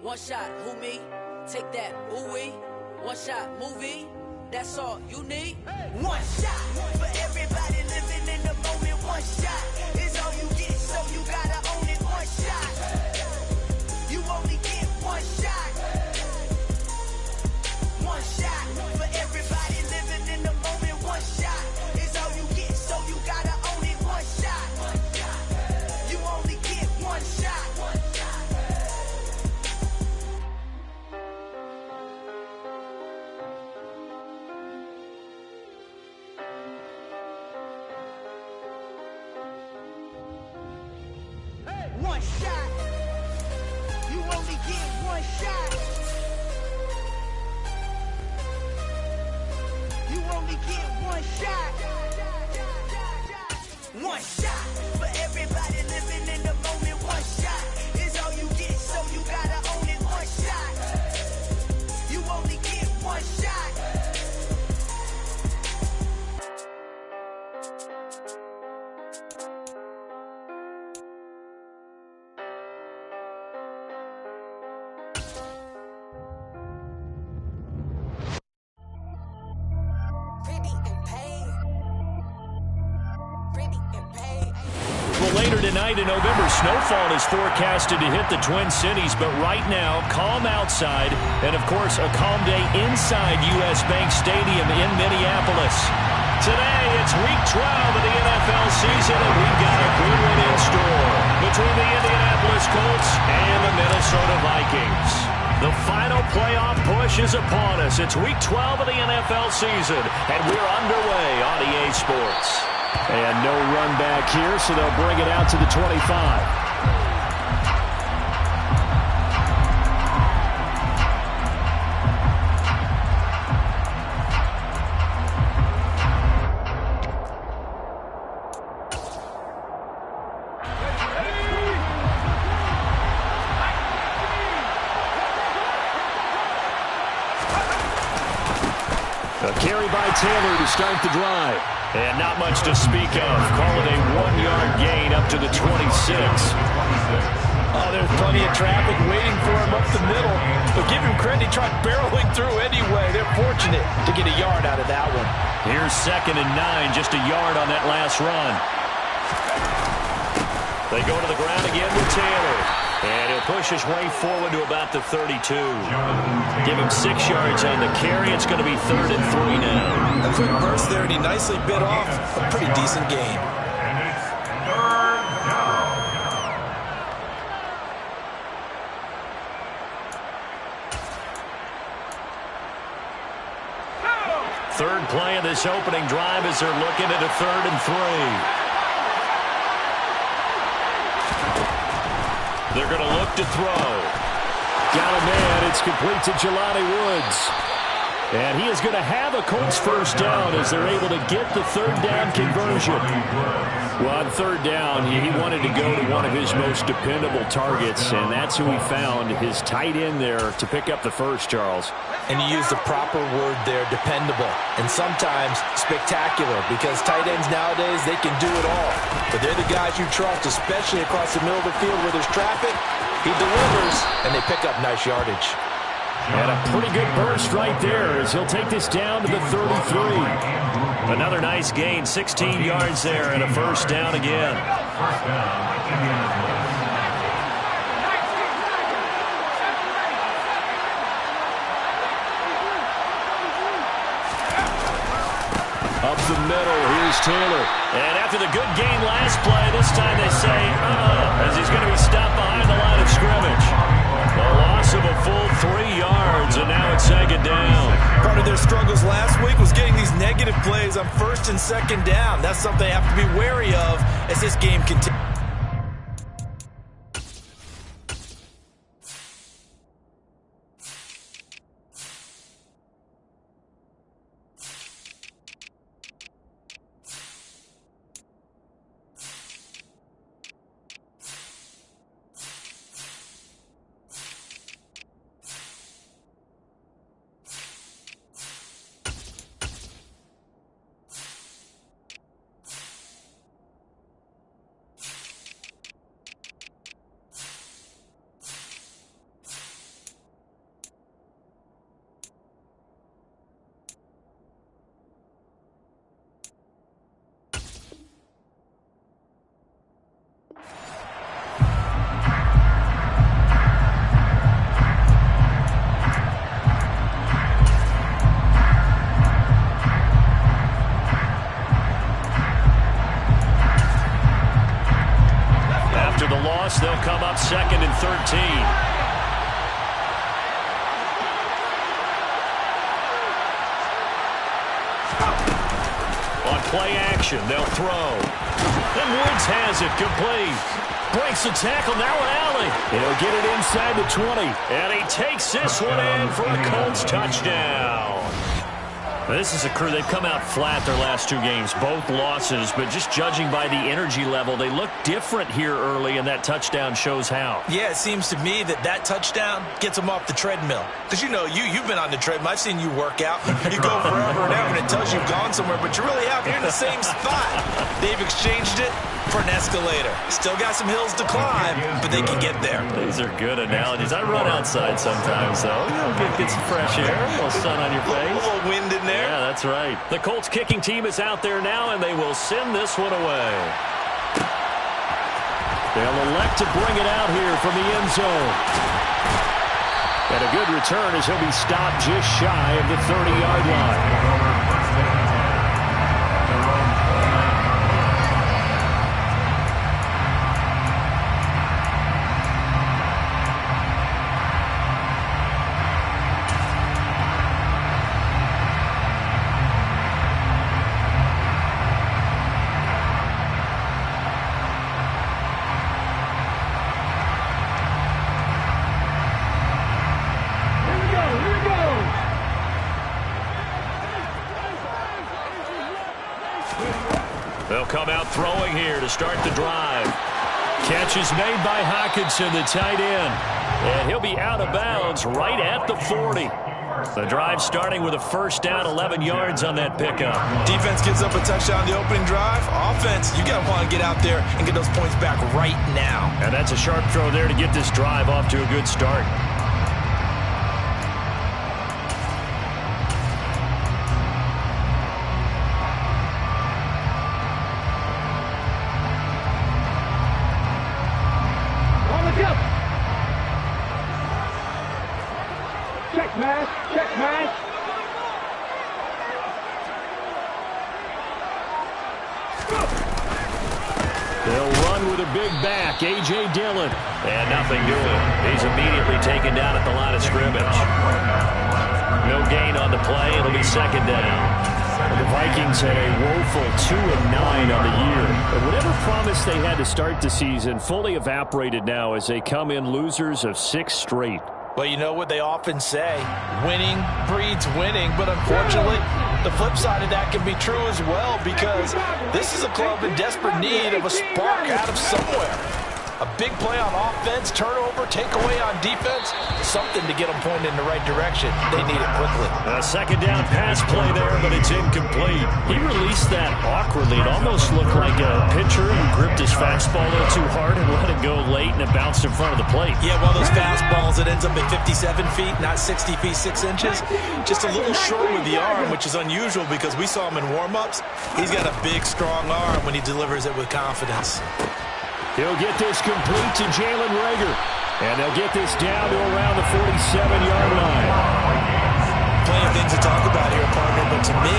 One shot, who me? Take that, ooh wee. One shot, movie. That's all you need. One shot for everybody living in the moment. One shot is all you get, so you gotta own it. One shot. You only get one shot. One shot for everybody living in the moment. One shot is all you get, so you gotta own it. One shot. You only get one shot. One shot. You only get one shot. You only get one shot. One shot for everybody living in the moment. One shot is all you get, so you gotta own it. One shot. You only get one shot. Well, later tonight in November, snowfall is forecasted to hit the Twin Cities, but right now, calm outside, and of course, a calm day inside U.S. Bank Stadium in Minneapolis. Today, it's Week 12 of the NFL season, and we've got a good one in store between the Indianapolis Colts and the Minnesota Vikings. The final playoff push is upon us. It's Week 12 of the NFL season, and we're underway on EA Sports. And no run back here, so they'll bring it out to the 25. A carry by Taylor to start the drive. And not much to speak of. Call it a 1-yard gain up to the 26. Oh, there's plenty of traffic waiting for him up the middle. But give him credit, he tried barreling through anyway. They're fortunate to get a yard out of that one. Here's 2nd and 9, just a yard on that last run. They go to the ground again with Taylor. And he'll push his way forward to about the 32. Give him 6 yards on the carry. It's going to be 3rd and 3 now. A quick burst there, and he nicely bit off a pretty decent gain. Third play of this opening drive as they're looking at a 3rd and 3. They're going to look to throw. Got a man. It's complete to Jelani Woods. And he is going to have a Colts first down as they're able to get the 3rd down conversion. Well, on 3rd down, he wanted to go to one of his most dependable targets, and that's who he found, his tight end there, to pick up the first, Charles. And you use the proper word there, dependable. And sometimes spectacular, because tight ends nowadays, they can do it all. But they're the guys you trust, especially across the middle of the field where there's traffic. He delivers, and they pick up nice yardage. And a pretty good burst right there as he'll take this down to the 33. Another nice gain, 16 yards there, and a first down again. Up the middle, here's Taylor. And after the good game last play, this time they say, as he's going to be stopped behind the line of scrimmage. A loss of a full 3 yards, and now it's 2nd down. Part of their struggles last week was getting these negative plays on 1st and 2nd down. That's something they have to be wary of as this game continues. up 2nd and 13. On play action, they'll throw. And Woods has it complete. Breaks the tackle, now an alley. He'll get it inside the 20. And he takes this one in for a Colts touchdown. This is a crew. They've come out flat their last 2 games, both losses, but just judging by the energy level, they look different here early, and that touchdown shows how. Yeah, it seems to me that touchdown gets them off the treadmill. Because, you know, you've been on the treadmill. I've seen you work out. You go forever and ever, and it tells you you've gone somewhere, but you really haven't. You're in the same spot. They've exchanged it for an escalator. Still got some hills to climb, but they can get there. These are good analogies. I run outside sometimes, though. Get some fresh air, a little sun on your face. A little wind in there. Yeah, that's right. The Colts kicking team is out there now, and they will send this one away. They'll elect to bring it out here from the end zone. And a good return as he'll be stopped just shy of the 30-yard line. They'll come out throwing here to start the drive. Catch is made by Hockenson, the tight end. And he'll be out of bounds right at the 40. The drive starting with a first down, 11 yards on that pickup. Defense gives up a touchdown the opening drive. Offense, you got to want to get out there and get those points back right now. And that's a sharp throw there to get this drive off to a good start. They'll run with a big back, A.J. Dillon. And nothing doing. He's immediately taken down at the line of scrimmage. No gain on the play. It'll be second down. The Vikings had a woeful 2-9 on the year. But whatever promise they had to start the season fully evaporated now as they come in losers of 6 straight. Well, you know what they often say, winning breeds winning, but unfortunately, the flip side of that can be true as well because this is a club in desperate need of a spark out of somewhere. A big play on offense, turnover, takeaway on defense, something to get them pointed in the right direction. They need it quickly. A second down pass play there, but it's incomplete. He released that awkwardly. It almost looked like a pitcher who gripped his fastball a little too hard and let it go late, and it bounced in front of the plate. Yeah, one of those fastballs that ends up at 57 feet, not 60 feet, 6 inches. Just a little short with the arm, which is unusual because we saw him in warm-ups. He's got a big, strong arm when he delivers it with confidence. He'll get this complete to Jalen Reagor. And they'll get this down to around the 47-yard line. Plenty of things to talk about here, partner, but to me,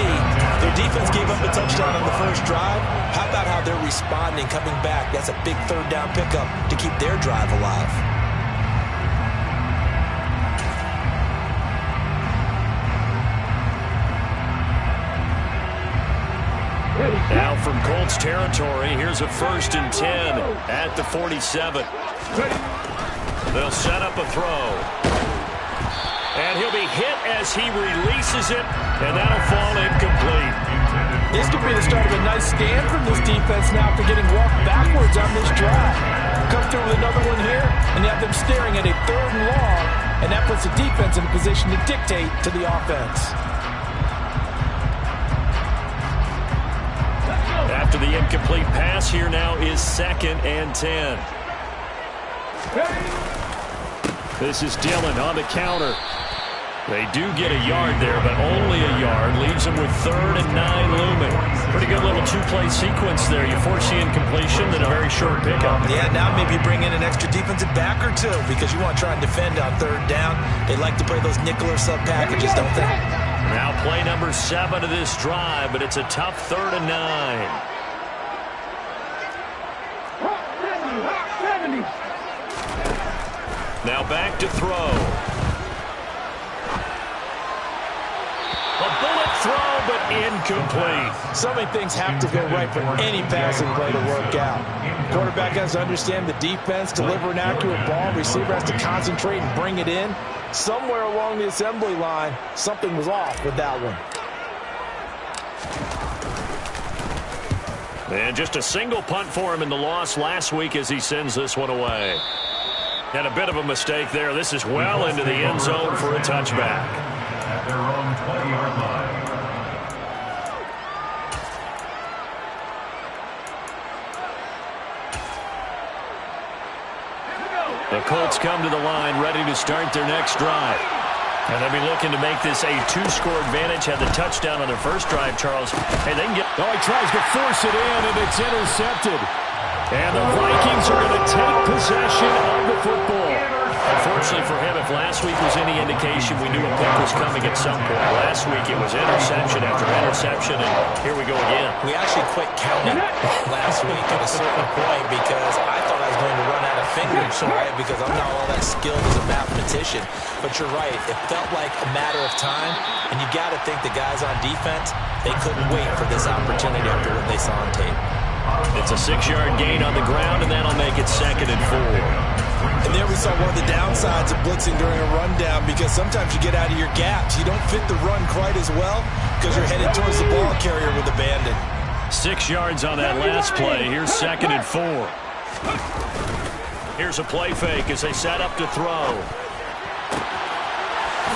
their defense gave up a touchdown on the first drive. How about how they're responding, coming back? That's a big third down pickup to keep their drive alive. Now from Colts territory, here's a 1st and 10 at the 47. They'll set up a throw. And he'll be hit as he releases it, and that'll fall incomplete. This could be the start of a nice stand from this defense now after getting walked backwards on this drive. Come through with another one here, and you have them staring at a 3rd and long, and that puts the defense in a position to dictate to the offense. After the incomplete pass, here now is 2nd and 10. This is Dillon on the counter. They do get a yard there, but only a yard. Leaves them with 3rd and 9 looming. Pretty good little 2-play sequence there. You force the incompletion, then a very short pickup. Yeah, now maybe bring in an extra defensive back or two because you want to try and defend on 3rd down. They like to play those nickel or sub packages, don't they? Now play number 7 of this drive, but it's a tough 3rd and 9. Now back to throw. A bullet throw, but incomplete. So many things have to go right for any passing play to work out. Quarterback has to understand the defense, deliver an accurate ball. Receiver has to concentrate and bring it in. Somewhere along the assembly line, something was off with that one. And just a single punt for him in the loss last week as he sends this one away. And a bit of a mistake there. This is well into the end zone for a touchback. At their own 20-yard line. The Colts come to the line ready to start their next drive. And they'll be looking to make this a two-score advantage. Had the touchdown on their first drive, Charles. Hey, they can get... Oh, he tries to force it in, and it's intercepted. And the Vikings are going to take possession of the football. Unfortunately for him, if last week was any indication, we knew a pick was coming at some point. Last week it was interception after interception, and here we go again. We actually quit counting last week at a certain point because I thought I was going to run out of fingers, right? Because I'm not all that skilled as a mathematician. But you're right. It felt like a matter of time, and you got to think the guys on defense, they couldn't wait for this opportunity after what they saw on tape. It's a 6-yard gain on the ground, and that'll make it 2nd and 4. And there we saw one of the downsides of blitzing during a rundown, because sometimes you get out of your gaps. You don't fit the run quite as well because you're headed towards the ball carrier with abandon. 6 yards on that last play. Here's 2nd and 4. Here's a play fake as they set up to throw.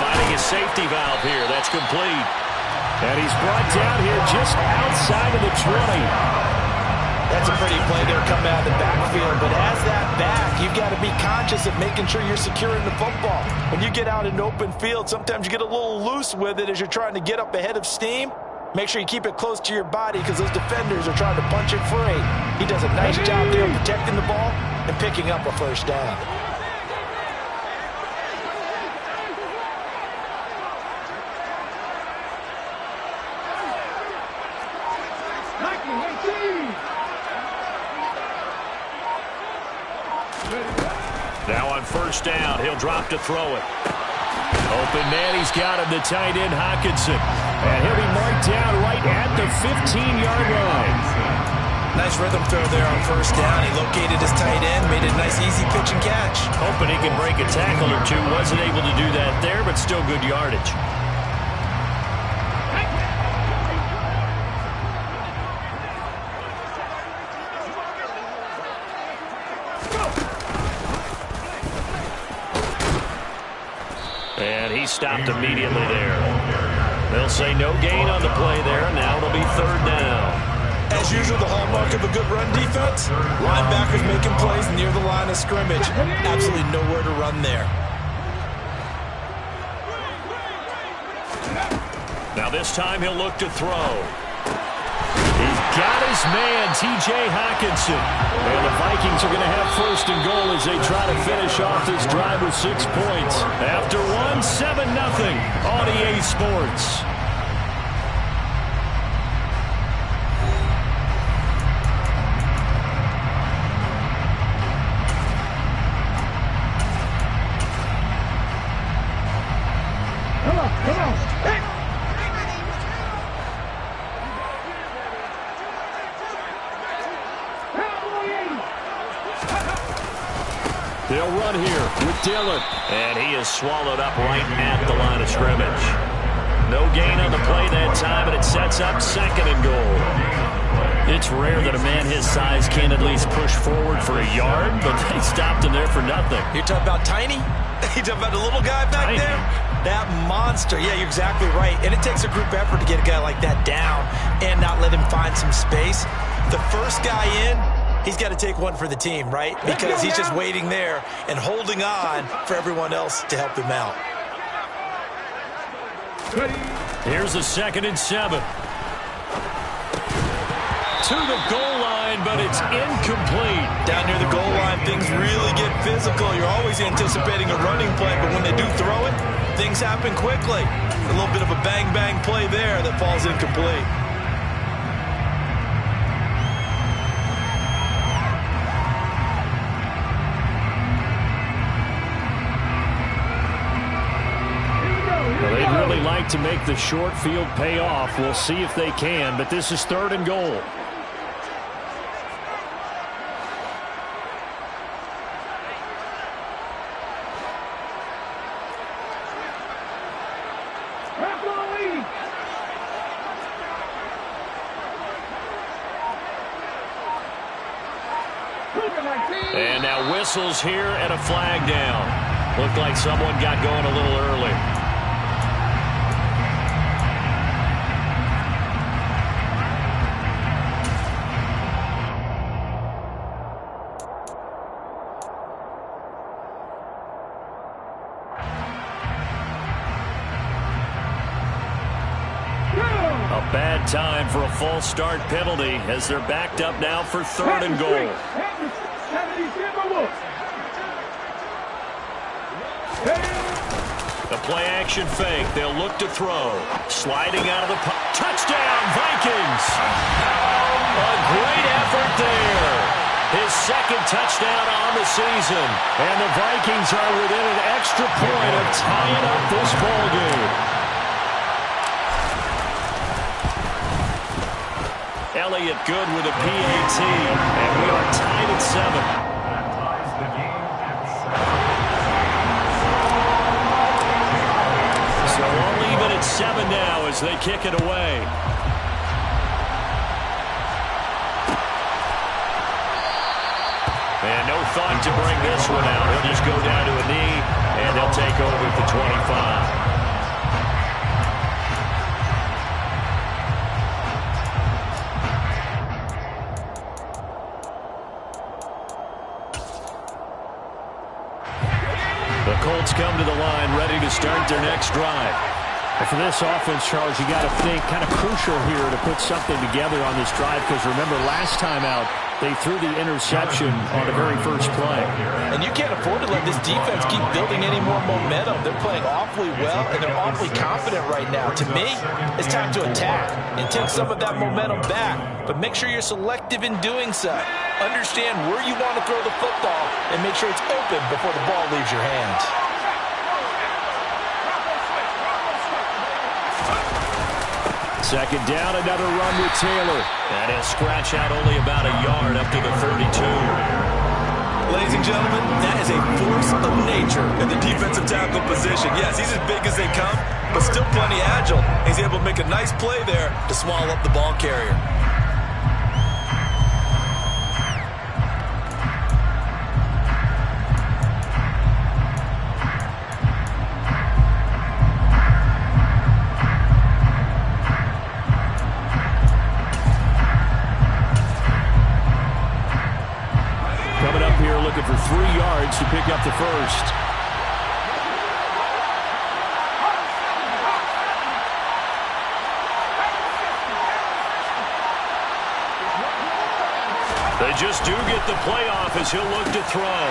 Finding his safety valve here. That's complete. And he's brought down here just outside of the 20. That's a pretty play there coming out of the backfield. But as that back, you've got to be conscious of making sure you're securing the football. When you get out in open field, sometimes you get a little loose with it as you're trying to get up ahead of steam. Make sure you keep it close to your body because those defenders are trying to punch it free. He does a nice job there protecting the ball and picking up a first down. Now on first down, he'll drop to throw it. Open man, he's got him, the tight end, Hockenson. And he'll be marked down right at the 15-yard line. Nice rhythm throw there on first down. He located his tight end, made a nice easy pitch and catch. Hoping he can break a tackle or two. Wasn't able to do that there, but still good yardage. And he stopped immediately there. They'll say no gain on the play there. Now it'll be 3rd down. As usual, the hallmark of a good run defense, linebackers making plays near the line of scrimmage. Absolutely nowhere to run there. Now this time he'll look to throw. He's got his man, T.J. Hockenson. And the Vikings are going to have 1st and goal as they try to finish off this drive with 6 points. After 7-0 on EA Sports. They'll run here with Dillon. And he is swallowed up right at the line of scrimmage. No gain on the play that time, and it sets up 2nd and goal. It's rare that a man his size can at least push forward for a yard, but they stopped him there for nothing. You're talking about tiny? You're talking about the little guy back there? That monster. Yeah, you're exactly right. And it takes a group effort to get a guy like that down and not let him find some space. The first guy in, he's got to take one for the team, right? Because he's just waiting there and holding on for everyone else to help him out. Here's a 2nd and 7. To the goal line, but it's incomplete. Down near the goal line, things really get physical. You're always anticipating a running play, but when they do throw it, things happen quickly. A little bit of a bang-bang play there that falls incomplete. like to make the short field pay off. We'll see if they can, but this is 3rd and goal. And now whistles here and a flag down. Looked like someone got going a little early. A bad time for a false start penalty as they're backed up now for 3rd and goal. The play action fake. They'll look to throw. Sliding out of the touchdown, Vikings. A great effort there. His 2nd touchdown on the season. And the Vikings are within an extra point of tying up this ball game. Elliott good with a PAT. And we are tied at 7. So all even at 7 now as they kick it away. And no thought to bring this one out. He'll just go down to a knee, and they'll take over at the 25. The Colts come to the line ready to start their next drive. And for this offense, Charles, you got to think kind of crucial here to put something together on this drive because remember last time out they threw the interception on the very first play. And you can't afford to let this defense keep building any more momentum. They're playing awfully well and they're awfully confident right now. To me, it's time to attack and take some of that momentum back. But make sure you're selective in doing so. Understand where you want to throw the football and make sure it's open before the ball leaves your hands. Second down, another run with Taylor. And he'll scratch out only about a yard up to the 32. Ladies and gentlemen, that is a force of nature in the defensive tackle position. Yes, he's as big as they come, but still plenty agile. He's able to make a nice play there to swallow up the ball carrier. Looking for 3 yards to pick up the first. They just do get the playoff as he'll look to throw.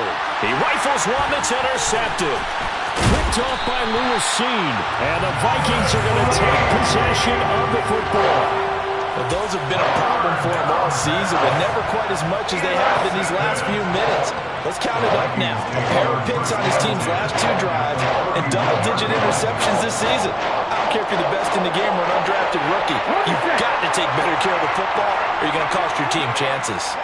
He rifles one that's intercepted. Picked off by Lewis Cine. And the Vikings are going to take possession of the football. Well, those have been a problem for them all season, but never quite as much as they have in these last few minutes. Let's count it up now. A pair of picks on his team's last 2 drives and double-digit interceptions this season. I don't care if you're the best in the game or an undrafted rookie. You've got to take better care of the football or you're going to cost your team chances.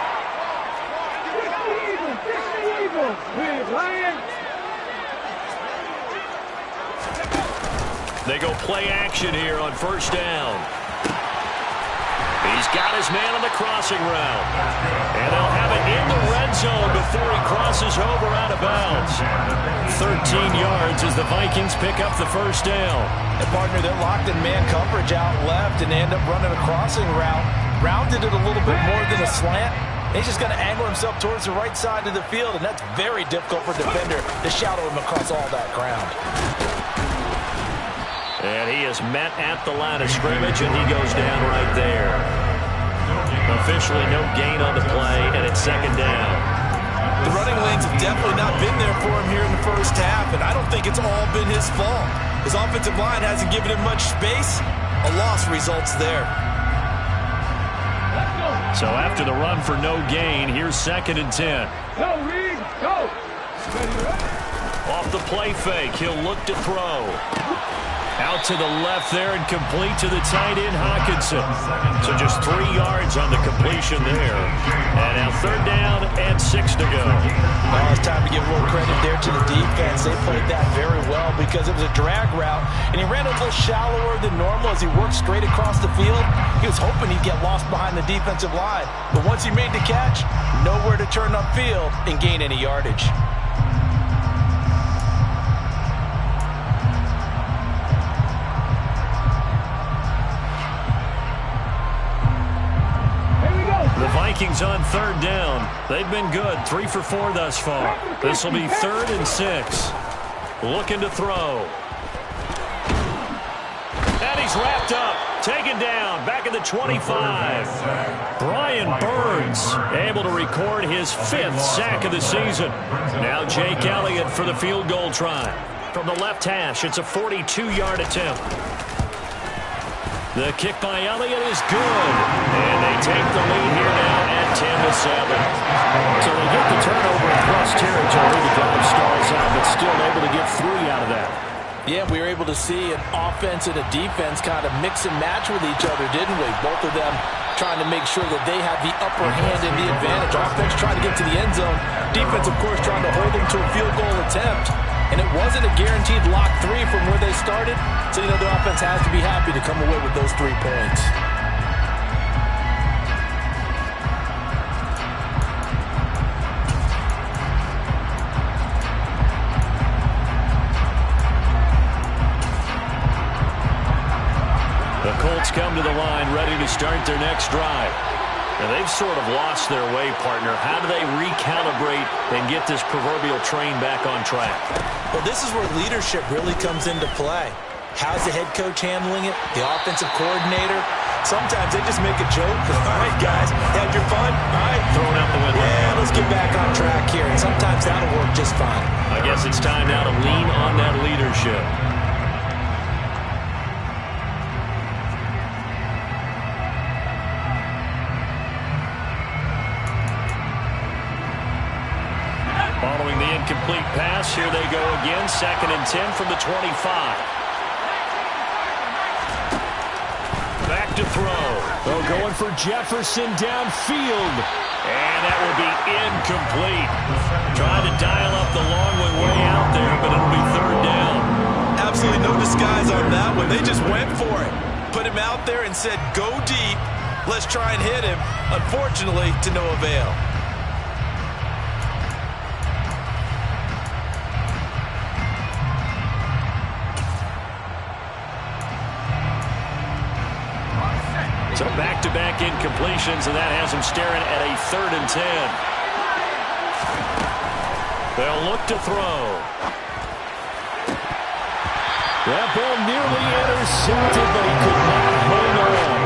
They go play action here on first down. He's got his man on the crossing route. And they'll have it in the red zone before he crosses over out of bounds. 13 yards as the Vikings pick up the first down. And partner, they're locked in man coverage out left and they end up running a crossing route. Rounded it a little bit more than a slant. He's just going to angle himself towards the right side of the field, and that's very difficult for a defender to shadow him across all that ground. And he is met at the line of scrimmage, and he goes down right there. Officially no gain on the play, and it's second down. The running lanes have definitely not been there for him here in the first half, and I don't think it's all been his fault. His offensive line hasn't given him much space. A loss results there. So after the run for no gain, here's second and 10. Go, Reed, go! Off the play fake, he'll look to throw. Out to the left there and complete to the tight end, Hockenson. So just 3 yards on the completion there. And now 3rd down and 6 to go. Well, it's time to give a little credit there to the defense. They played that very well because it was a drag route, and he ran a little shallower than normal as he worked straight across the field. He was hoping he'd get lost behind the defensive line. But once he made the catch, nowhere to turn upfield and gain any yardage. The Vikings on 3rd down. They've been good, 3 for 4 thus far. This will be 3rd and 6. Looking to throw. And he's wrapped up. Taken down. Back at the 25. Brian Burns able to record his 5th sack of the season. Now Jake Elliott for the field goal try. From the left hash, it's a 42-yard attempt. The kick by Elliott is good. And they take the lead here now at 10-7. So they get the turnover in plus territory. The drive stalls out, but still able to get 3 out of that. Yeah, we were able to see an offense and a defense kind of mix and match with each other, didn't we? Both of them trying to make sure that they have the upper hand and the advantage. Offense trying to get to the end zone. Defense, of course, trying to hold them to a field goal attempt. And it wasn't a guaranteed lock 3 from where they started. So, you know, the offense has to be happy to come away with those 3 points. The Colts come to the line ready to start their next drive. And they've sort of lost their way, partner. How do they recalibrate and get this proverbial train back on track? Well, this is where leadership really comes into play. How's the head coach handling it? The offensive coordinator? Sometimes they just make a joke. All right, guys, had your fun? All right. Throwing out the window. Yeah, let's get back on track here. And sometimes that'll work just fine. I guess it's time now to lean on that leadership. Following the incomplete pass, here they go again. 2nd and 10 from the 25. Back to throw. Oh, going for Jefferson downfield. And that will be incomplete. Trying to dial up the long one way out there, but it'll be 3rd down. Absolutely no disguise on that one. They just went for it. Put him out there and said, go deep. Let's try and hit him. Unfortunately, to no avail. So back-to-back incompletions, and that has them staring at a 3rd and 10. They'll look to throw. That ball nearly intercepted, but he could not hold on.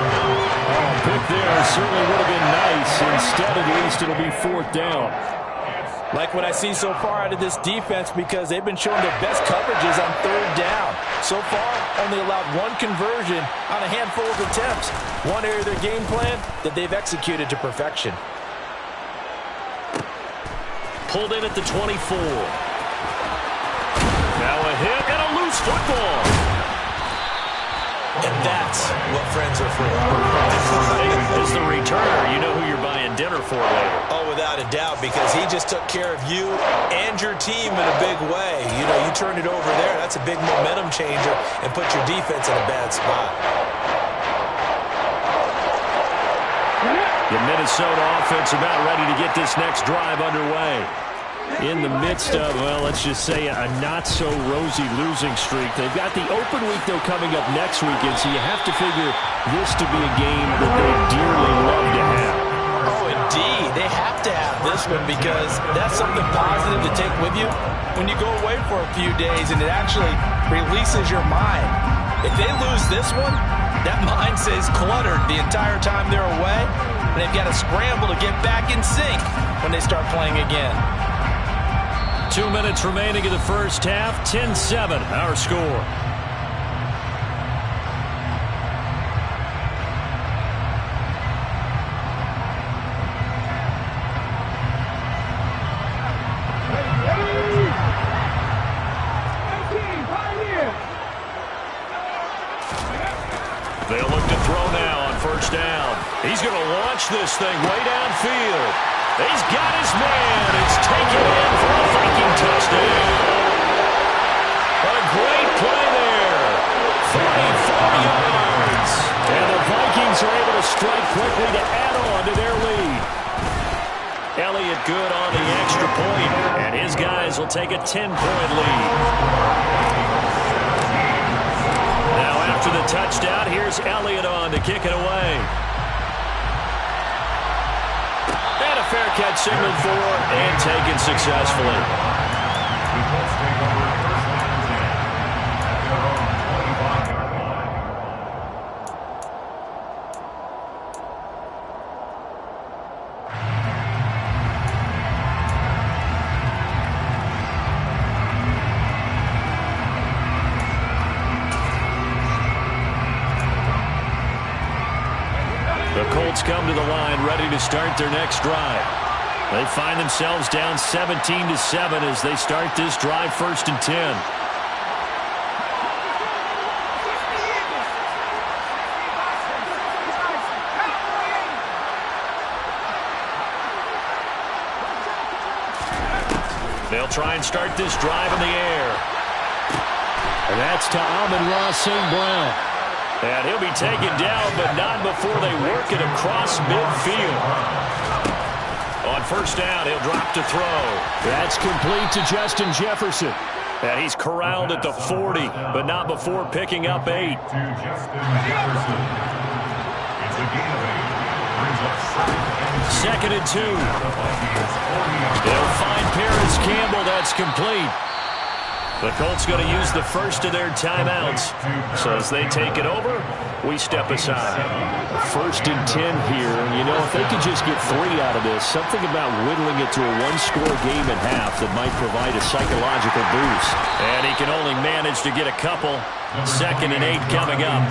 Oh, pick there certainly would have been nice. Instead, at least, it'll be 4th down. Like what I see so far out of this defense, because they've been showing their best coverages on 3rd down. So far, only allowed 1 conversion on a handful of attempts. One area of their game plan that they've executed to perfection. Pulled in at the 24. Now a hit and a loose football. And that's what friends are for. As the returner, you know who you're buying dinner for later. Oh, without a doubt, because he just took care of you and your team in a big way. You know, you turned it over there. That's a big momentum changer and put your defense in a bad spot. The Minnesota offense about ready to get this next drive underway. In the midst of, well, let's just say a not-so-rosy losing streak. They've got the open week, though, coming up next weekend, so you have to figure this to be a game that they dearly love to have. Oh, indeed. They have to have this one because that's something positive to take with you when you go away for a few days, and it actually releases your mind. If they lose this one, that mind stays cluttered the entire time they're away, and they've got to scramble to get back in sync when they start playing again. 2 minutes remaining in the first half. 10-7, our score. He's going to launch this thing way downfield. He's got his man. It's taken in for a Viking touchdown. A great play there. 44 yards. And the Vikings are able to strike quickly to add on to their lead. Elliott good on the extra point, and his guys will take a 10-point lead. Now after the touchdown, here's Elliott on to kick it away. And a fair catch signaled for and taken successfully. The Colts take over first and 10 at their own 25-yard line. The Colts come to the line ready to start their next drive. They find themselves down 17-7 as they start this drive 1st and 10. They'll try and start this drive in the air. And that's to Amon-Ra St. Brown. And he'll be taken down, but not before they work it across midfield. On 1st down, he'll drop to throw. That's complete to Justin Jefferson. And he's corralled at the 40, but not before picking up 8. To Justin Jefferson. It's a gain of 8. Brings up 2nd and 2. The Vikings 40-yard They'll find Paris Campbell. That's complete. The Colts going to use the first of their timeouts. So as they take it over, we step aside. 1st and 10 here. You know, if they could just get 3 out of this, something about whittling it to a 1-score game at half that might provide a psychological boost. And he can only manage to get a couple. 2nd and 8 coming up.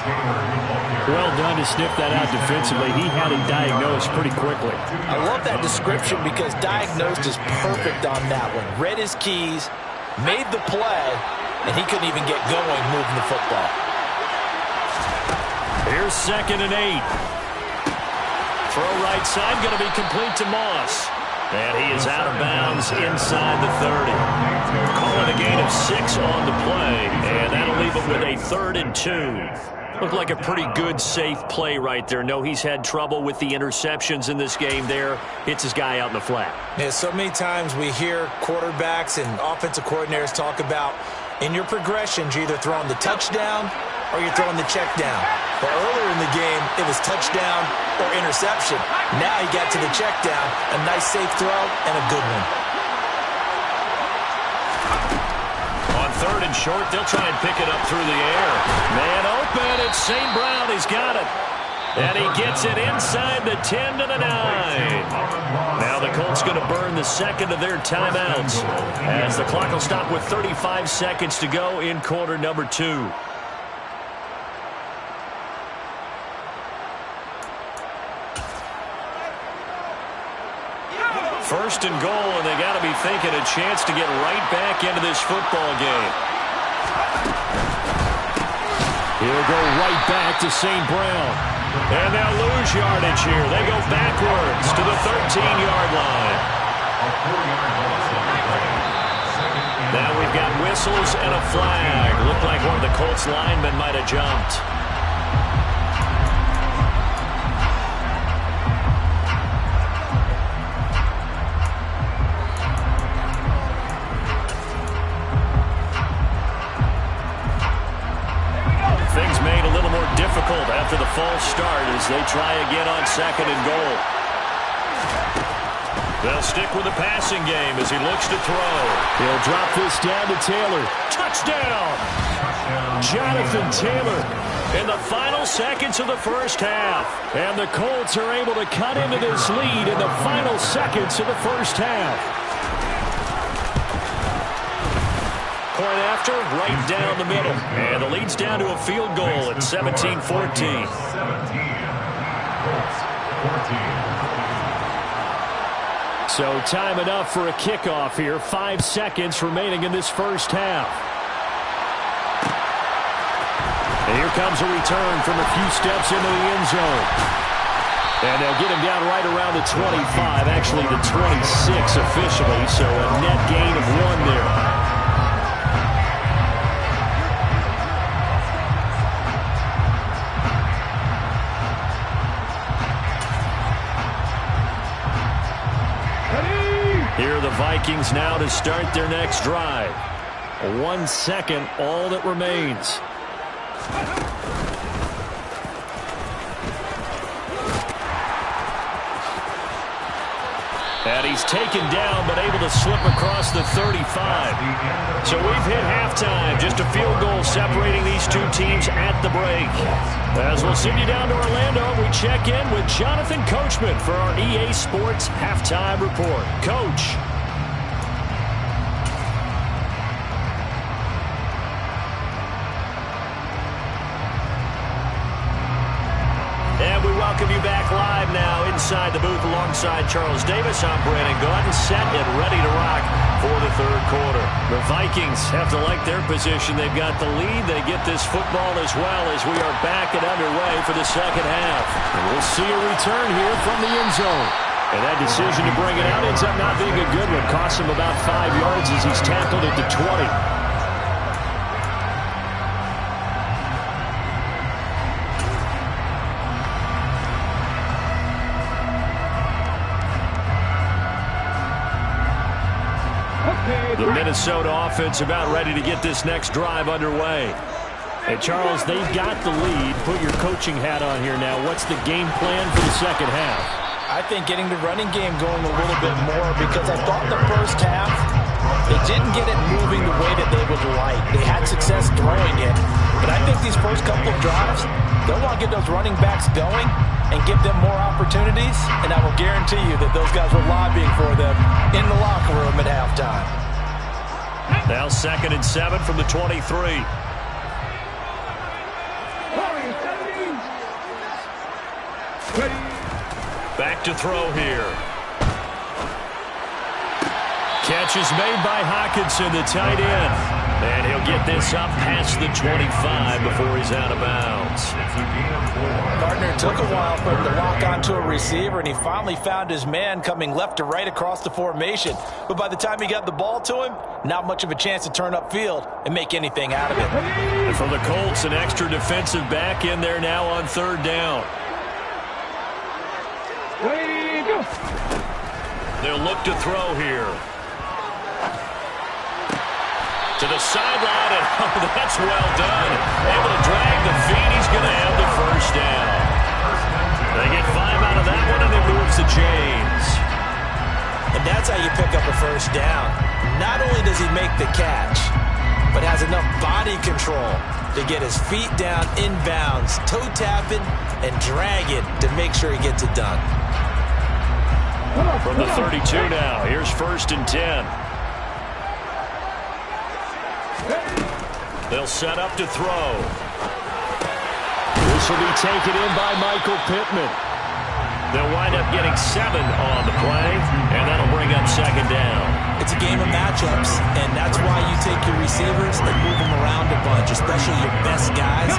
Well done to sniff that out defensively. He had it diagnosed pretty quickly. I love that description because diagnosed is perfect on that one. Read his keys, made the play, and he couldn't even get going moving the football. Here's 2nd and 8. Throw right side, going to be complete to Moss. And he is out of bounds inside the 30. Calling a gain of 6 on the play, and that'll leave him with a 3rd and 2. Looked like a pretty good, safe play right there. No, he's had trouble with the interceptions in this game there. Hits his guy out in the flat. Yeah, so many times we hear quarterbacks and offensive coordinators talk about in your progressions, you're either throwing the touchdown or you're throwing the check down. But earlier in the game, it was touchdown or interception. Now he got to the check down, a nice safe throw, and a good one. On 3rd and short, they'll try and pick it up through the air. Man open, it's St. Brown. He's got it. And he gets it inside the 10 to the 9. Now the Colts going to burn the 2nd of their timeouts as the clock will stop with 35 seconds to go in quarter number 2. First and goal, and they got to be thinking a chance to get right back into this football game. He'll go right back to St. Brown. And they'll lose yardage here. They go backwards to the 13-yard line. Now we've got whistles and a flag. Looked like one of the Colts linemen might have jumped. Things made a little more difficult after the false start as they try again on 2nd and goal. They'll stick with the passing game as he looks to throw. He'll drop this down to Taylor. Touchdown! Jonathan Taylor in the final seconds of the first half. And the Colts are able to cut into this lead in the final seconds of the first half. Point after, right down the middle. And the lead's down to a field goal at 17-14. 17. Colts 14. So time enough for a kickoff here. 5 seconds remaining in this first half. And here comes a return from a few steps into the end zone. And they'll get him down right around the 25, actually the 26 officially, so a net gain of 1 there. Here are the Vikings now to start their next drive. 1 second, all that remains. And he's taken down, but able to slip across the 35. So we've hit halftime. Just a field goal separating these two teams at the break. As we'll send you down to Orlando, we check in with Jonathan Coachman for our EA Sports Halftime Report. Coach. And we welcome you back live now inside the booth alongside Charles Davis. I'm Brandon Gaudin, set and ready to rock for the third quarter. The Vikings have to like their position. They've got the lead. They get this football as well as we are back and underway for the second half. And we'll see a return here from the end zone. And that decision to bring it out ends up not being a good one. Costs him about 5 yards as he's tackled at the 20. The Minnesota offense about ready to get this next drive underway. And Charles, they've got the lead. Put your coaching hat on here now. What's the game plan for the second half? I think getting the running game going a little bit more, because I thought the first half they didn't get it moving the way that they would like. They had success throwing it. But I think these first couple of drives, they'll want to get those running backs going and give them more opportunities. And I will guarantee you that those guys were lobbying for them in the locker room at halftime. Now 2nd and 7 from the 23. Back to throw here. Catch is made by Hockenson, the tight end. And he'll get this up past the 25 before he's out of bounds. Gardner took a while for him to lock onto a receiver, and he finally found his man coming left to right across the formation. But by the time he got the ball to him, not much of a chance to turn upfield and make anything out of it. And for the Colts, an extra defensive back in there now on 3rd down. They'll look to throw here. To the sideline, and oh, that's well done. Able to drag the feet. He's going to have the first down. They get 5 out of that one, and it moves to James. And that's how you pick up a first down. Not only does he make the catch, but has enough body control to get his feet down inbounds, toe tapping, and drag it to make sure he gets it done. From the 32 now, here's 1st and 10. They'll set up to throw. This will be taken in by Michael Pittman. They'll wind up getting 7 on the play, and that'll bring up 2nd down. It's a game of matchups, and that's why you take your receivers and move them around a bunch, especially your best guys.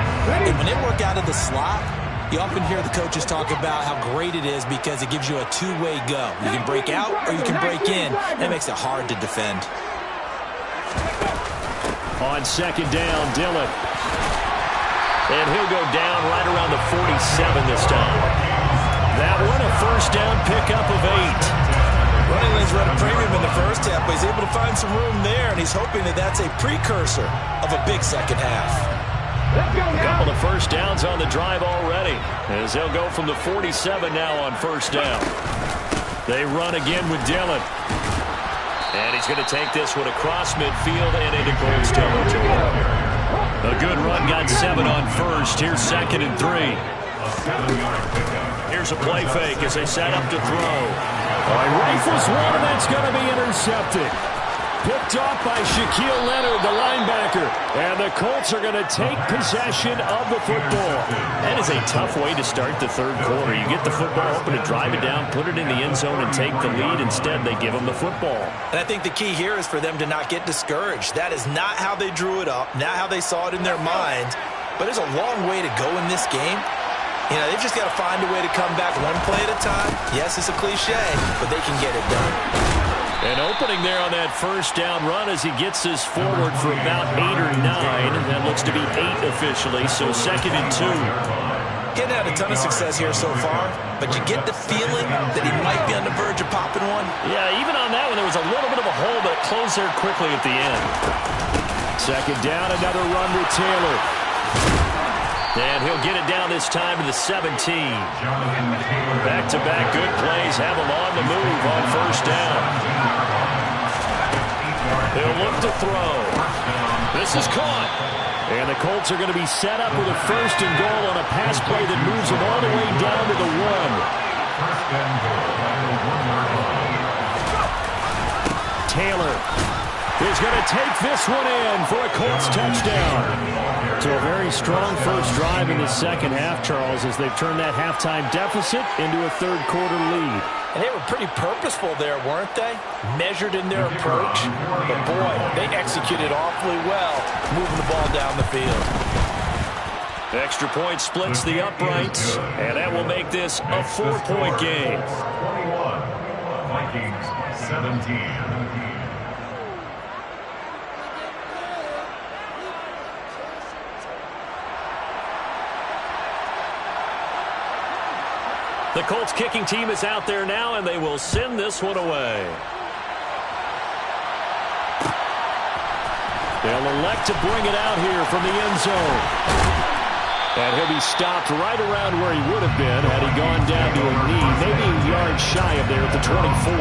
And when they work out of the slot, you often hear the coaches talk about how great it is because it gives you a two-way go. You can break out or you can break in. That makes it hard to defend. On 2nd down, Dillon. And he'll go down right around the 47 this time. That one, a first down pickup of 8. Running lanes run a premium in the first half, but he's able to find some room there, and he's hoping that that's a precursor of a big second half. A couple of first downs on the drive already, as they'll go from the 47 now on 1st down. They run again with Dillon. And he's going to take this one across midfield and into Colts territory. A good run, got 7 on 1st. Here's 2nd and 3. Here's a play fake as they set up to throw. Rifles one, and that's going to be intercepted. Picked off by Shaquille Leonard, the linebacker. And the Colts are going to take possession of the football. That is a tough way to start the third quarter. You get the football open to drive it down, put it in the end zone, and take the lead. Instead, they give them the football. And I think the key here is for them to not get discouraged. That is not how they drew it up, not how they saw it in their minds. But there's a long way to go in this game. You know, they've just got to find a way to come back one play at a time. Yes, it's a cliche, but they can get it done. And opening there on that first down run as he gets this forward for about 8 or 9. That looks to be 8 officially, so 2nd and 2. Getting had a ton of success here so far, but you get the feeling that he might be on the verge of popping one. Yeah, even on that one, there was a little bit of a hole, but it closed there quickly at the end. 2nd down, another run with Taylor. And he'll get it down this time to the 17. Back-to-back good plays have him on the move on first down. He'll look to throw. This is caught. And the Colts are going to be set up with a 1st and goal on a pass play that moves them all the way down to the 1. Taylor is going to take this one in for a Colts touchdown. So a very strong first drive in the second half, Charles, as they've turned that halftime deficit into a third-quarter lead. And they were pretty purposeful there, weren't they? Measured in their approach. But, boy, they executed awfully well, moving the ball down the field. Extra point splits the uprights, and that will make this a 4-point game. 21, Vikings 17. The Colts kicking team is out there now, and they will send this one away. They'll elect to bring it out here from the end zone. And he'll be stopped right around where he would have been had he gone down to a knee, maybe a yard shy of there at the 24.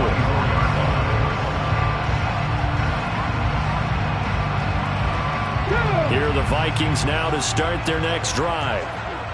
Here are the Vikings now to start their next drive.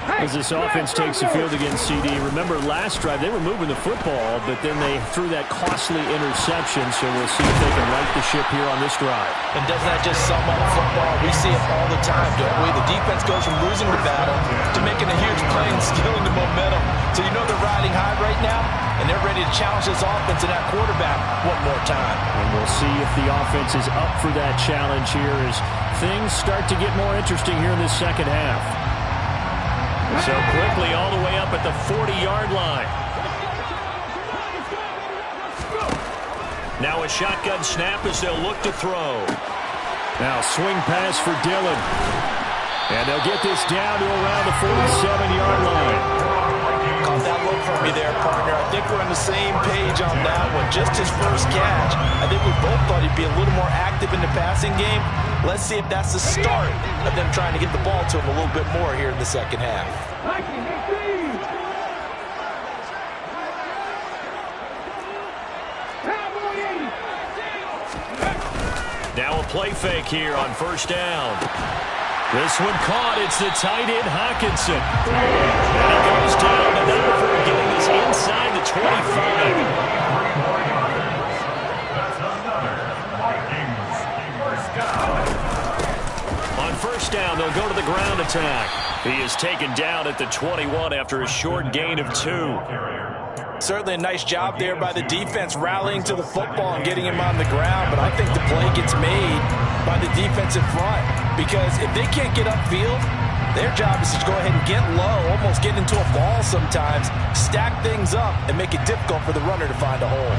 As this offense takes the field against CD. Remember, last drive, they were moving the football, but then they threw that costly interception, so we'll see if they can right the ship here on this drive. And doesn't that just sum up football? We see it all the time, don't we? The defense goes from losing the battle to making a huge play and stealing the momentum. So you know they're riding high right now, and they're ready to challenge this offense and that quarterback one more time. And we'll see if the offense is up for that challenge here as things start to get more interesting here in this second half. So quickly all the way up at the 40-yard line. Now a shotgun snap as they'll look to throw. Now swing pass for Dillon. And they'll get this down to around the 47-yard line. Caught that look from me there, partner. I think we're on the same page on that one. Just his first catch. I think we both thought he'd be a little more active in the passing game. Let's see if that's the start of them trying to get the ball to him a little bit more here in the second half. Now a play fake here on first down. This one caught. It's the tight end, Hockenson. And he goes down to Denver, getting this inside the 25. On first down, they'll go to the ground attack. He is taken down at the 21 after a short gain of 2. Certainly a nice job there by the defense rallying to the football and getting him on the ground, but I think the play gets made by the defensive front because if they can't get upfield, their job is to go ahead and get low, almost get into a ball sometimes, stack things up, and make it difficult for the runner to find a hole.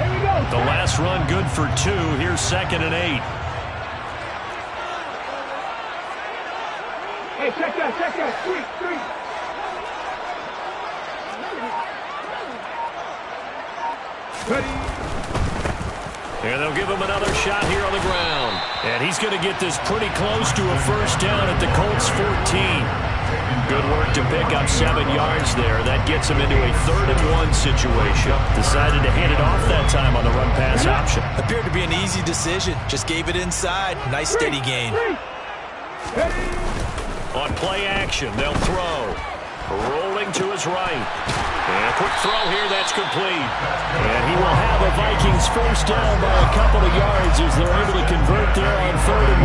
The last run good for 2. Here's 2nd and 8. Hey, check that, 3. Ready. And they'll give him another shot here on the ground. And he's going to get this pretty close to a first down at the Colts 14. Good work to pick up 7 yards there. That gets him into a 3rd and 1 situation. Decided to hand it off that time on the run-pass option. Appeared to be an easy decision. Just gave it inside. Nice steady gain. On play action, they'll throw. Rolling to his right. And a quick throw here, that's complete. And he will have a Vikings first down by a couple of yards as they're able to convert there on 3rd and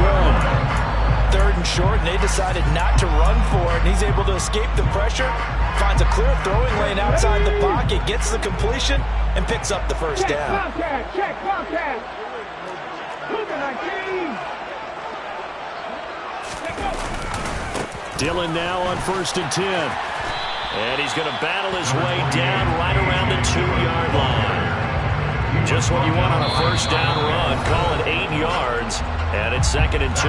1. 3rd and short, and they decided not to run for it. And he's able to escape the pressure, finds a clear throwing lane outside the pocket, gets the completion, and picks up the first down. Check, Wildcat. Dillon now on 1st and 10. And he's going to battle his way down right around the 2-yard line. Just what you want on a first down run. Call it 8 yards, and it's 2nd and 2.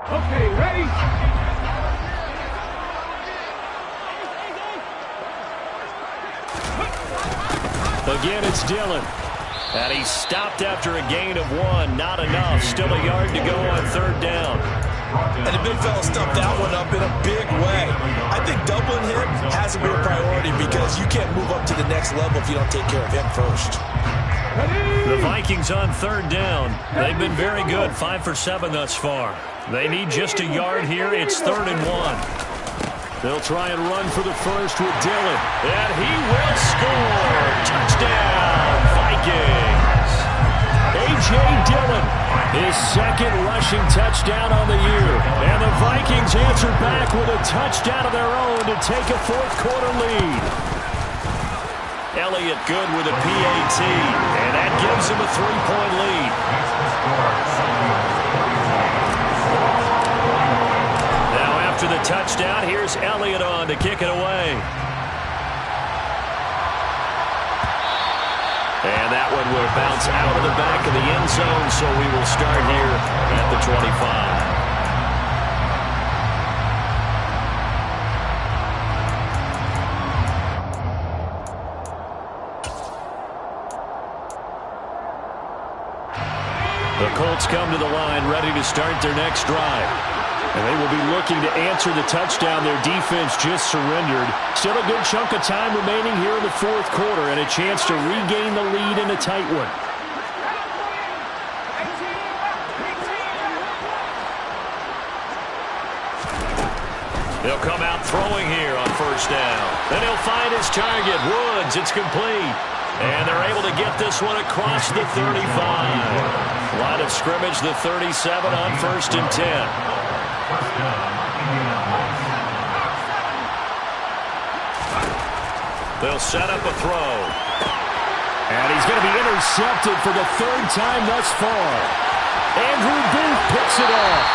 Okay, ready? Again, it's Dillon. And he stopped after a gain of 1. Not enough. Still a yard to go on 3rd down. And the big fella stuffed that one up in a big way. I think doubling him has to be a priority because you can't move up to the next level if you don't take care of him first. The Vikings on 3rd down. They've been very good, 5 for 7 thus far. They need just a yard here. It's 3rd and 1. They'll try and run for the first with Dillon. And he will score. Touchdown, Vikings. A.J. Dillon, his 2nd rushing touchdown on the year. And the Vikings answer back with a touchdown of their own to take a 4th quarter lead. Elliott good with a PAT, and that gives him a 3-point lead. Now after the touchdown, here's Elliott on to kick it away. And that one will bounce out of the back of the end zone, so we will start here at the 25. The Colts come to the line ready to start their next drive. And they will be looking to answer the touchdown their defense just surrendered. Still a good chunk of time remaining here in the 4th quarter and a chance to regain the lead in a tight one. He'll come out throwing here on 1st down. Then he'll find his target, Woods. It's complete. And they're able to get this one across the 35. Line of scrimmage, the 37 on 1st and 10. They'll set up a throw. And he's going to be intercepted for the 3rd time thus far. Andrew Booth picks it off.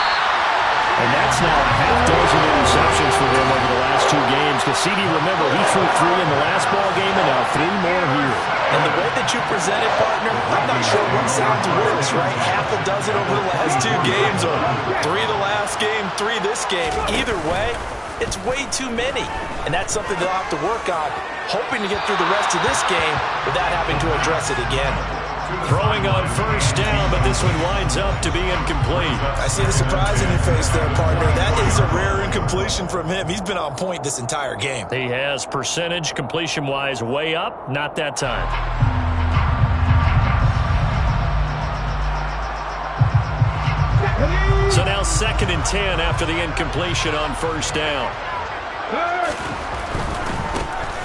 And that's now a half-dozen interceptions for him over the last 2 games. Because CD, remember, he threw 3 in the last ball game and now 3 more here. And the way that you present it, partner, I'm not sure what sounds worse, right? Half a dozen over the last 2 games or 3 the last game, 3 this game. Either way, it's way too many. And that's something they'll have to work on, hoping to get through the rest of this game without having to address it again. Throwing on 1st down, but this one winds up to be incomplete. I see the surprise in your face there, partner. That is a rare incompletion from him. He's been on point this entire game. He has percentage completion-wise way up, not that time. So now 2nd and 10 after the incompletion on 1st down.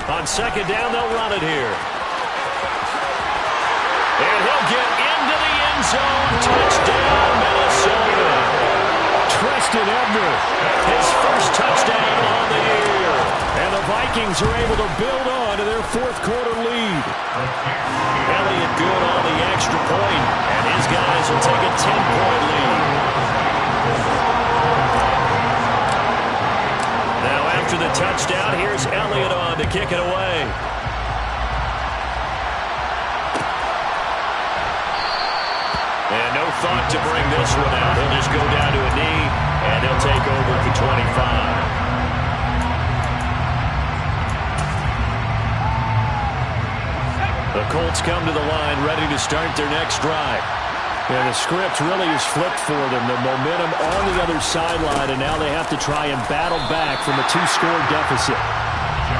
On 2nd down, they'll run it here. And he'll get into the end zone. Touchdown, Minnesota. Treston Ebner, his first touchdown on the year. And the Vikings are able to build on to their 4th quarter lead. Elliott good on the extra point, and his guys will take a 10-point lead. Now after the touchdown, here's Elliott on to kick it away. And no thought to bring this one out. He'll just go down to a knee, and he'll take over at the 25. The Colts come to the line ready to start their next drive. And the script really is flipped for them. The momentum on the other sideline, and now they have to try and battle back from a 2-score deficit.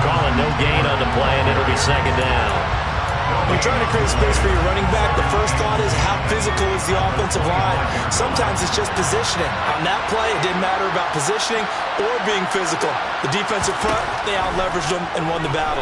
Calling no gain on the play, and it'll be 2nd down. When you're trying to create space for your running back, the first thought is how physical is the offensive line. Sometimes it's just positioning. On that play, it didn't matter about positioning or being physical. The defensive front, they out-leveraged them and won the battle.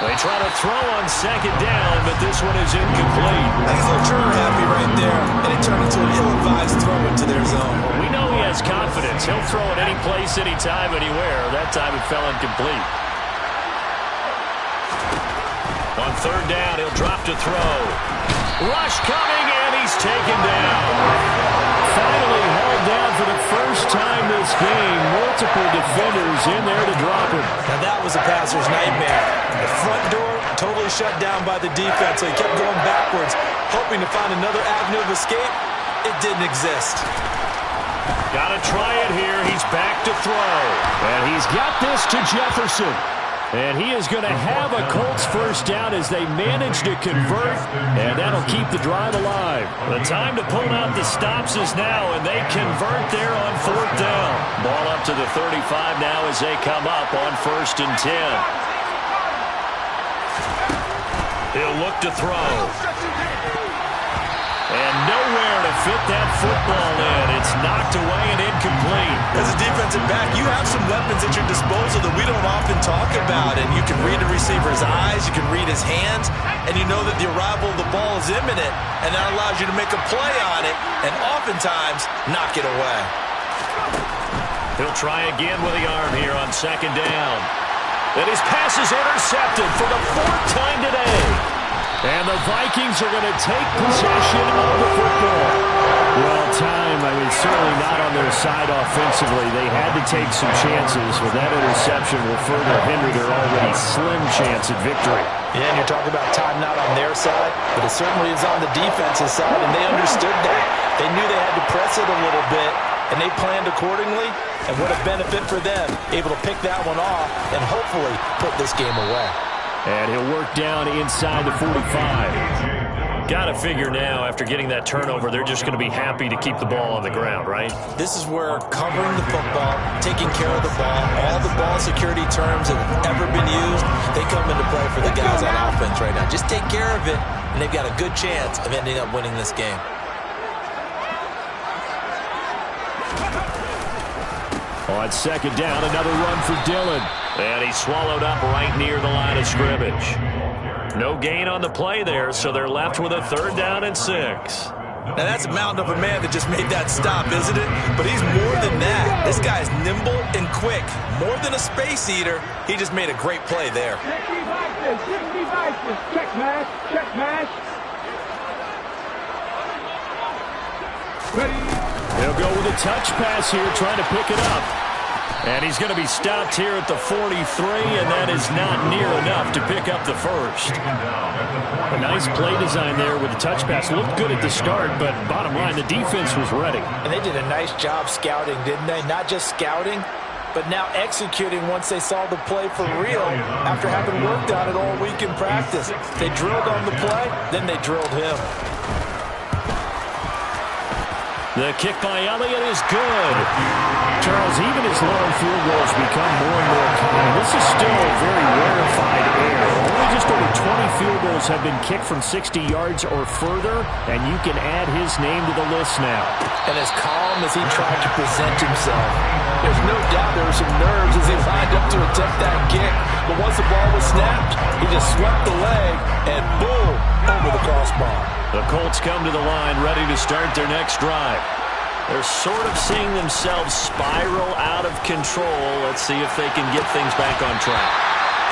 They try to throw on second down, but this one is incomplete. I think he's a little trigger happy right there, and it turned into an ill-advised throw into their zone. Well, we know he has confidence. He'll throw it any place, anytime, anywhere. That time it fell incomplete. On third down, he'll drop to throw. Rush coming, and he's taken down. Finally hauled down for the first time this game. Multiple defenders in there to drop him. Now that was a passer's nightmare. The front door totally shut down by the defense, so he kept going backwards, hoping to find another avenue of escape. It didn't exist. Got to try it here. He's back to throw. And he's got this to Jefferson. And he is going to have a Colts first down as they manage to convert, and that'll keep the drive alive. The time to pull out the stops is now, and they convert there on fourth down. Ball up to the 35 now as they come up on 1st and 10. He'll look to throw. And nowhere to fit that football in. It's knocked away and incomplete. As a defensive back, you have some weapons at your disposal that we don't often talk about. And you can read the receiver's eyes, you can read his hands, and you know that the arrival of the ball is imminent. And that allows you to make a play on it and oftentimes knock it away. He'll try again with the arm here on second down. And his pass is intercepted for the 4th time today. And the Vikings are going to take possession of the football. Well, time, certainly not on their side offensively. They had to take some chances, but that interception will further hinder their already slim chance at victory. Yeah, and you're talking about time not on their side, but it certainly is on the defensive side, and they understood that. They knew they had to press it a little bit, and they planned accordingly, and what a benefit for them, able to pick that one off and hopefully put this game away. And he'll work down inside the 45. Got to figure now, after getting that turnover, they're just going to be happy to keep the ball on the ground, right? This is where covering the football, taking care of the ball, all the ball security terms that have ever been used, they come into play for the guys on offense right now. Just take care of it, and they've got a good chance of ending up winning this game. On second down, another run for Dillon. And he's swallowed up right near the line of scrimmage. No gain on the play there, so they're left with a 3rd down and 6. Now that's a mountain of a man that just made that stop, isn't it? But he's more than that. This guy's nimble and quick. More than a space eater, he just made a great play there. Check mash, check mash. Ready. He'll go with a touch pass here, trying to pick it up. And he's going to be stopped here at the 43, and that is not near enough to pick up the first. A nice play design there with the touch pass. Looked good at the start, but bottom line, the defense was ready. And they did a nice job scouting, didn't they? Not just scouting, but now executing once they saw the play for real after having worked on it all week in practice. They drilled on the play, then they drilled him. The kick by Elliott is good. Charles, even as long field goals become more and more common, this is still a very rarefied air. Only just over 20 field goals have been kicked from 60 yards or further, and you can add his name to the list now. And as calm as he tried to present himself, there's no doubt there were some nerves as he lined up to attempt that kick. But once the ball was snapped, he just swept the leg, and boom, over the crossbar. The Colts come to the line ready to start their next drive. They're sort of seeing themselves spiral out of control. Let's see if they can get things back on track.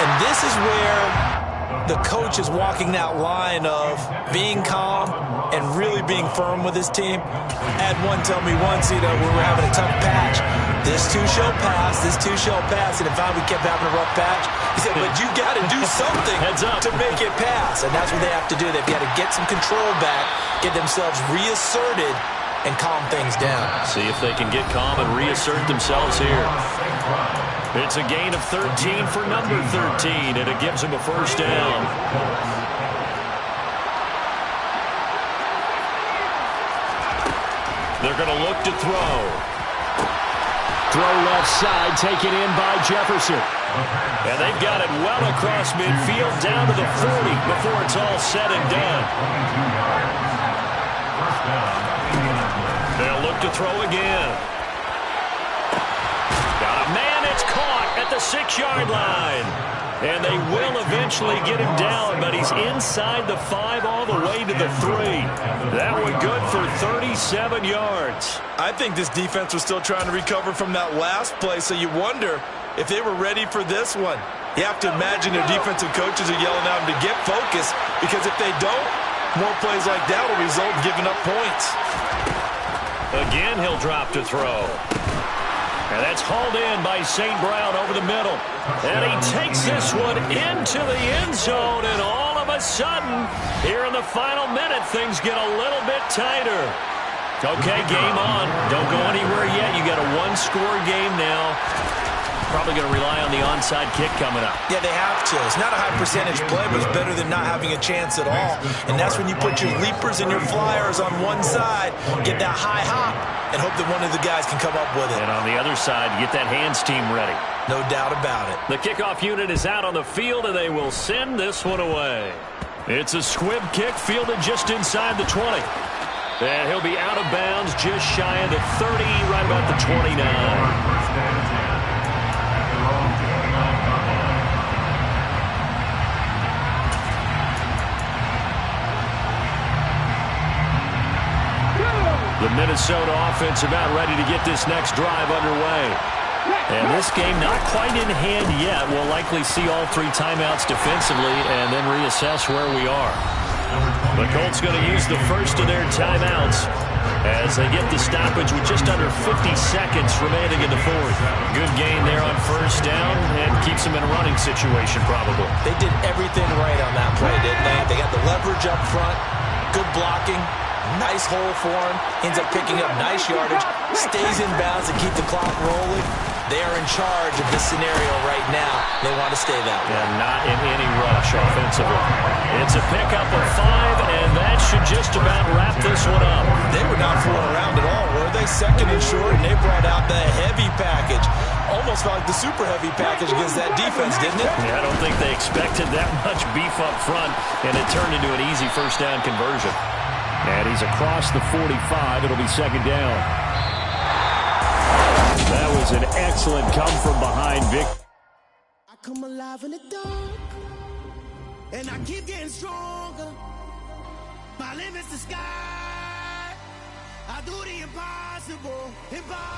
And this is where the coach is walking that line of being calm and really being firm with his team. I had one tell me once, when we were having a tough patch, this too shall pass, this too shall pass. And if we kept having a rough patch, he said, but you got to do something to make it pass. And that's what they have to do. They've got to get some control back, get themselves reasserted, and calm things down. See if they can get calm and reassert themselves here. It's a gain of 13 for number 13, and it gives them a first down. They're going to look to throw. Throw left side, taken in by Jefferson. And they've got it well across midfield, down to the 40 before it's all said and done. They'll look to throw again. Got a man, it's caught at the 6-yard line. And they will eventually get him down, but he's inside the 5 all the way to the 3. That one good for 37 yards. I think this defense was still trying to recover from that last play, so you wonder if they were ready for this one. You have to imagine their defensive coaches are yelling at them to get focused, because if they don't, more plays like that will result in giving up points. Again, he'll drop to throw. And that's hauled in by St. Brown over the middle. And he takes this one into the end zone, and all of a sudden, here in the final minute, things get a little bit tighter. Okay, game on. Don't go anywhere yet. You got a one-score game now. Probably going to rely on the onside kick coming up. Yeah, they have to. It's not a high percentage play, but it's better than not having a chance at all. And that's when you put your leapers and your flyers on one side, get that high hop, and hope that one of the guys can come up with it. And on the other side, get that hands team ready. No doubt about it. The kickoff unit is out on the field, and they will send this one away. It's a squib kick fielded just inside the 20. And he'll be out of bounds just shy of the 30, right about the 29. The Minnesota offense about ready to get this next drive underway. And this game not quite in hand yet. We'll likely see all 3 timeouts defensively and then reassess where we are. The Colts going to use the first of their timeouts as they get the stoppage with just under 50 seconds remaining in the 4th. Good gain there on first down and keeps them in a running situation probably. They did everything right on that play, didn't they? They got the leverage up front, good blocking. Nice hole for him. Ends up picking up nice yardage. Stays in bounds to keep the clock rolling. They are in charge of this scenario right now. They want to stay that way. And not in any rush offensively. It's a pickup of 5, and that should just about wrap this one up. They were not fooling around at all, were they? Second and short, and they brought out the heavy package. Almost felt like the super heavy package against that defense, didn't it? Yeah, I don't think they expected that much beef up front, and it turned into an easy first down conversion. And he's across the 45. It'll be second down. That was an excellent come-from-behind victory. I come alive in the dark, and I keep getting stronger. My limit's the sky. I do the impossible.